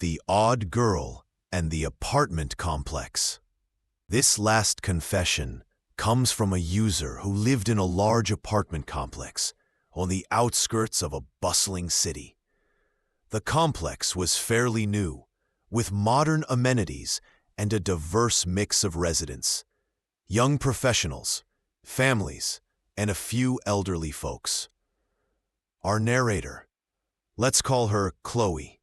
The Odd Girl and the Apartment Complex. This last confession comes from a user who lived in a large apartment complex on the outskirts of a bustling city. The complex was fairly new, with modern amenities and a diverse mix of residents, young professionals, families, and a few elderly folks. Our narrator, let's call her Chloe,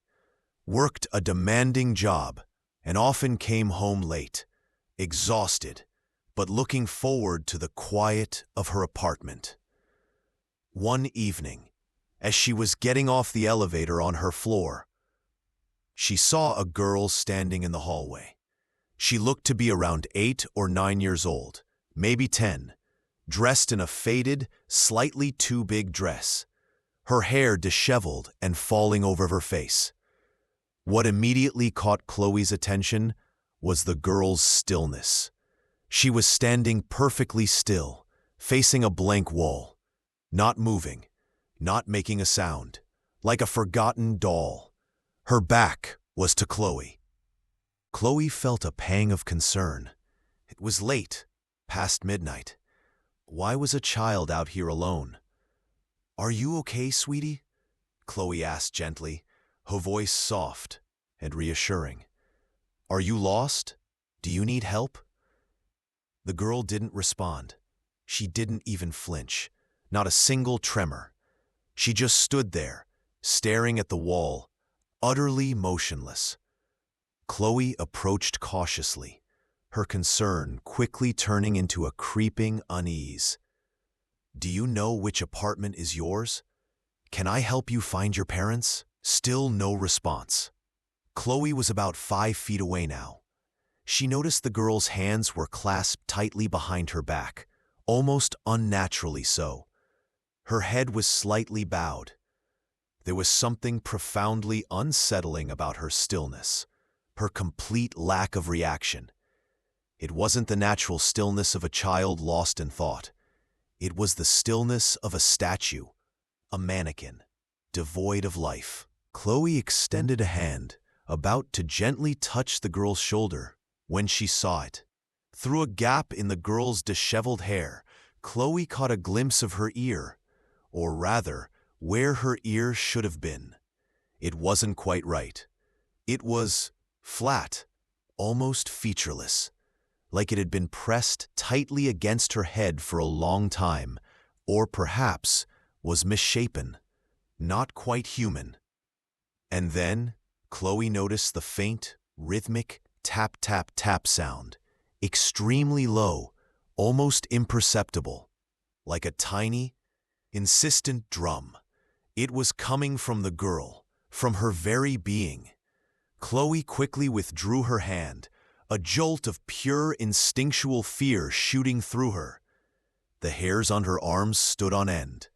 worked a demanding job and often came home late, exhausted, but looking forward to the quiet of her apartment. One evening, as she was getting off the elevator on her floor, she saw a girl standing in the hallway. She looked to be around 8 or 9 years old, maybe 10, dressed in a faded, slightly too big dress, her hair disheveled and falling over her face. What immediately caught Chloe's attention was the girl's stillness. She was standing perfectly still, facing a blank wall, not moving, not making a sound, like a forgotten doll. Her back was to Chloe. Chloe felt a pang of concern. It was late, past midnight. Why was a child out here alone? "Are you okay, sweetie?" Chloe asked gently, her voice soft and reassuring. "Are you lost? Do you need help?" The girl didn't respond. She didn't even flinch, not a single tremor. She just stood there, staring at the wall, utterly motionless. Chloe approached cautiously, her concern quickly turning into a creeping unease. "Do you know which apartment is yours? Can I help you find your parents?" Still no response. Chloe was about 5 feet away now. She noticed the girl's hands were clasped tightly behind her back, almost unnaturally so. Her head was slightly bowed. There was something profoundly unsettling about her stillness, her complete lack of reaction. It wasn't the natural stillness of a child lost in thought. It was the stillness of a statue, a mannequin, devoid of life. Chloe extended a hand, about to gently touch the girl's shoulder, when she saw it. Through a gap in the girl's disheveled hair, Chloe caught a glimpse of her ear, or rather, where her ear should have been. It wasn't quite right. It was flat, almost featureless, like it had been pressed tightly against her head for a long time, or perhaps was misshapen, not quite human. And then Chloe noticed the faint, rhythmic tap-tap-tap sound, extremely low, almost imperceptible, like a tiny, insistent drum. It was coming from the girl, from her very being. Chloe quickly withdrew her hand, a jolt of pure instinctual fear shooting through her. The hairs on her arms stood on end.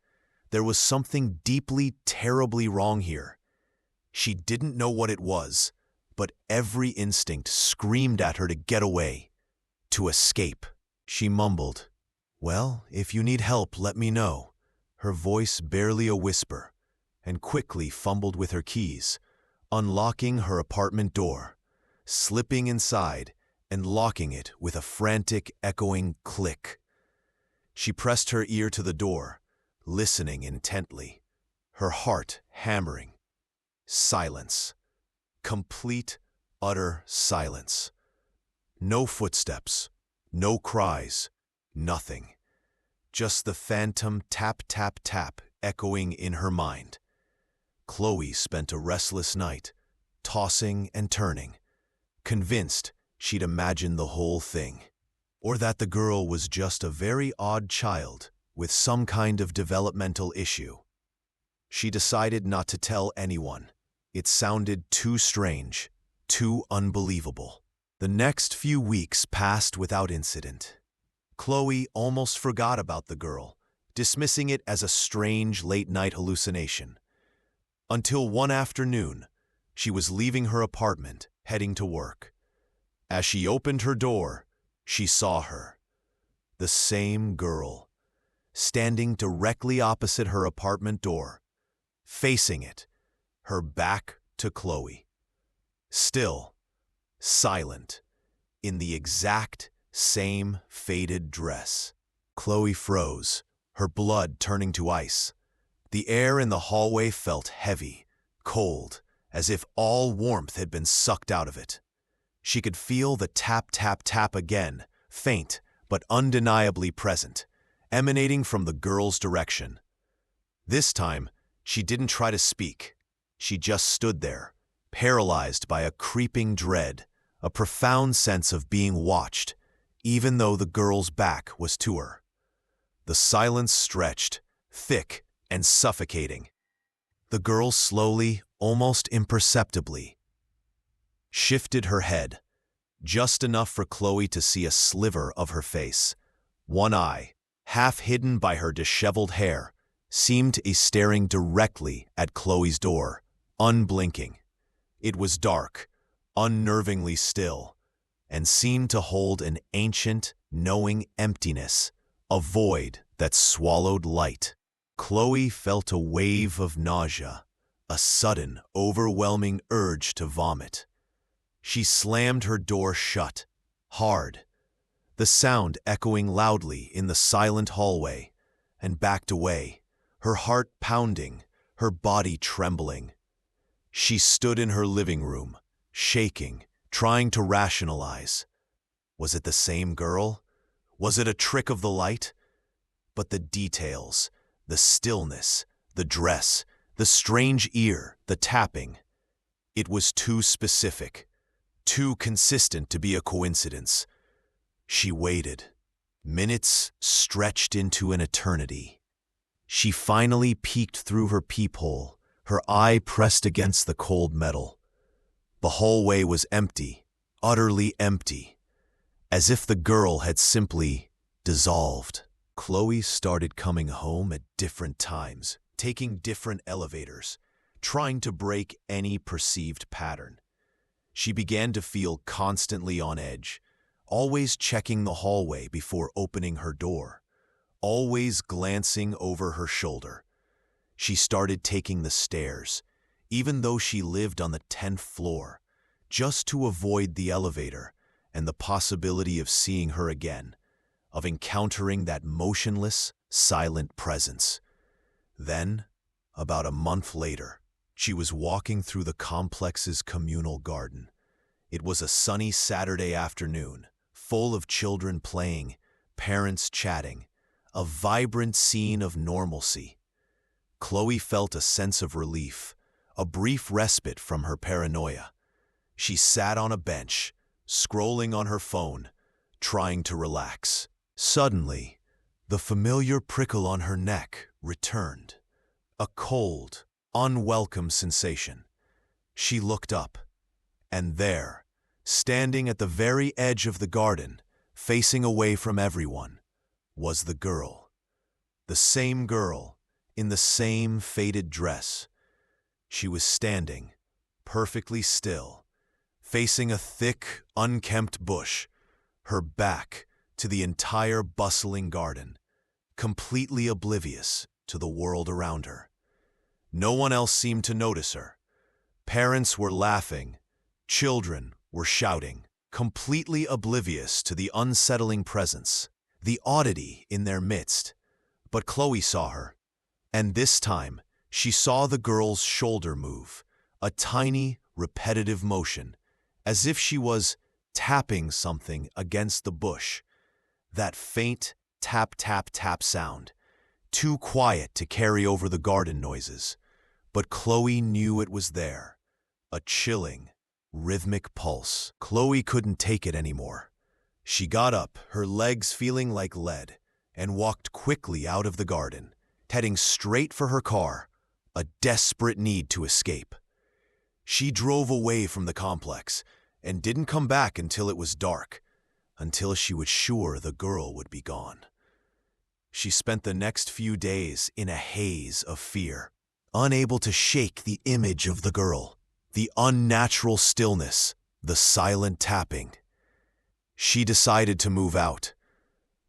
There was something deeply, terribly wrong here. She didn't know what it was, but every instinct screamed at her to get away, to escape. She mumbled, "Well, if you need help, let me know," her voice barely a whisper, and quickly fumbled with her keys, unlocking her apartment door, slipping inside and locking it with a frantic, echoing click. She pressed her ear to the door, listening intently, her heart hammering. Silence. Complete, utter silence. No footsteps, no cries, nothing. Just the phantom tap-tap-tap echoing in her mind. Chloe spent a restless night, tossing and turning, convinced she'd imagined the whole thing, or that the girl was just a very odd child with some kind of developmental issue. She decided not to tell anyone. It sounded too strange, too unbelievable. The next few weeks passed without incident. Chloe almost forgot about the girl, dismissing it as a strange late-night hallucination. Until one afternoon, she was leaving her apartment, heading to work. As she opened her door, she saw her. The same girl, standing directly opposite her apartment door, facing it, her back to Chloe. Still, silent, in the exact same faded dress. Chloe froze, her blood turning to ice. The air in the hallway felt heavy, cold, as if all warmth had been sucked out of it. She could feel the tap, tap, tap again, faint but undeniably present, emanating from the girl's direction. This time, she didn't try to speak. She just stood there, paralyzed by a creeping dread, a profound sense of being watched, even though the girl's back was to her. The silence stretched, thick and suffocating. The girl slowly, almost imperceptibly, shifted her head, just enough for Chloe to see a sliver of her face. One eye, half hidden by her disheveled hair, seemed to be staring directly at Chloe's door, unblinking. It was dark, unnervingly still, and seemed to hold an ancient, knowing emptiness, a void that swallowed light. Chloe felt a wave of nausea, a sudden, overwhelming urge to vomit. She slammed her door shut, hard, the sound echoing loudly in the silent hallway, and backed away, her heart pounding, her body trembling. She stood in her living room, shaking, trying to rationalize. Was it the same girl? Was it a trick of the light? But the details, the stillness, the dress, the strange ear, the tapping, it was too specific, too consistent to be a coincidence. She waited. Minutes stretched into an eternity. She finally peeked through her peephole, her eye pressed against the cold metal. The hallway was empty, utterly empty, as if the girl had simply dissolved. Chloe started coming home at different times, taking different elevators, trying to break any perceived pattern. She began to feel constantly on edge, always checking the hallway before opening her door, always glancing over her shoulder. She started taking the stairs, even though she lived on the 10th floor, just to avoid the elevator and the possibility of seeing her again, of encountering that motionless, silent presence. Then, about a month later, she was walking through the complex's communal garden. It was a sunny Saturday afternoon, full of children playing, parents chatting, a vibrant scene of normalcy. Chloe felt a sense of relief, a brief respite from her paranoia. She sat on a bench, scrolling on her phone, trying to relax. Suddenly, the familiar prickle on her neck returned, a cold, unwelcome sensation. She looked up, and there, standing at the very edge of the garden, facing away from everyone, was the girl. The same girl, in the same faded dress. She was standing, perfectly still, facing a thick, unkempt bush, her back to the entire bustling garden, completely oblivious to the world around her. No one else seemed to notice her. Parents were laughing, children were shouting, completely oblivious to the unsettling presence, the oddity in their midst. But Chloe saw her, and this time she saw the girl's shoulder move, a tiny, repetitive motion, as if she was tapping something against the bush. That faint tap, tap, tap sound, too quiet to carry over the garden noises, but Chloe knew it was there, a chilling, rhythmic pulse. Chloe couldn't take it anymore. She got up, her legs feeling like lead, and walked quickly out of the garden, heading straight for her car, a desperate need to escape. She drove away from the complex and didn't come back until it was dark, until she was sure the girl would be gone. She spent the next few days in a haze of fear, unable to shake the image of the girl, the unnatural stillness, the silent tapping. She decided to move out.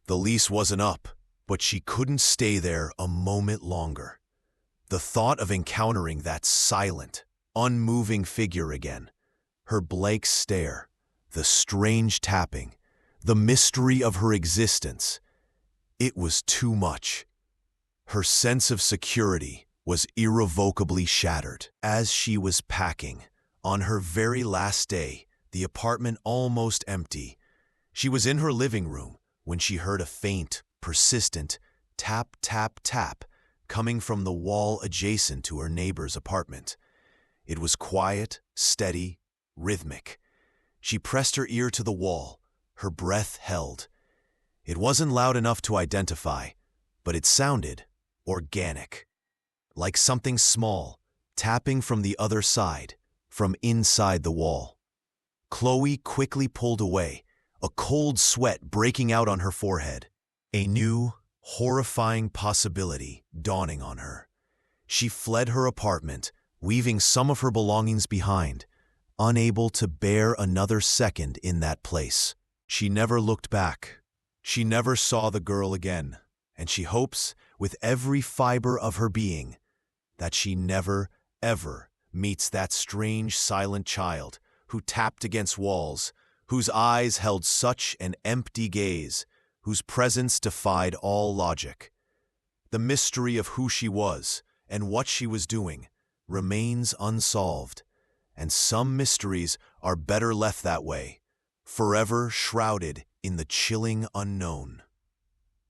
The lease wasn't up, but she couldn't stay there a moment longer. The thought of encountering that silent, unmoving figure again, Her blank stare, the strange tapping, the mystery of her existence. It was too much. Her sense of security was irrevocably shattered. As she was packing, on her very last day, the apartment almost empty, she was in her living room when she heard a faint, persistent tap, tap, tap coming from the wall adjacent to her neighbor's apartment. It was quiet, steady, rhythmic. She pressed her ear to the wall, her breath held. It wasn't loud enough to identify, but it sounded organic, like something small, tapping from the other side, from inside the wall. Chloe quickly pulled away, a cold sweat breaking out on her forehead. A new, horrifying possibility dawning on her. She fled her apartment, leaving some of her belongings behind, unable to bear another second in that place. She never looked back. She never saw the girl again, and she hopes, with every fiber of her being, that she never, ever meets that strange, silent child who tapped against walls, whose eyes held such an empty gaze, whose presence defied all logic. The mystery of who she was and what she was doing remains unsolved, and some mysteries are better left that way, forever shrouded in the chilling unknown.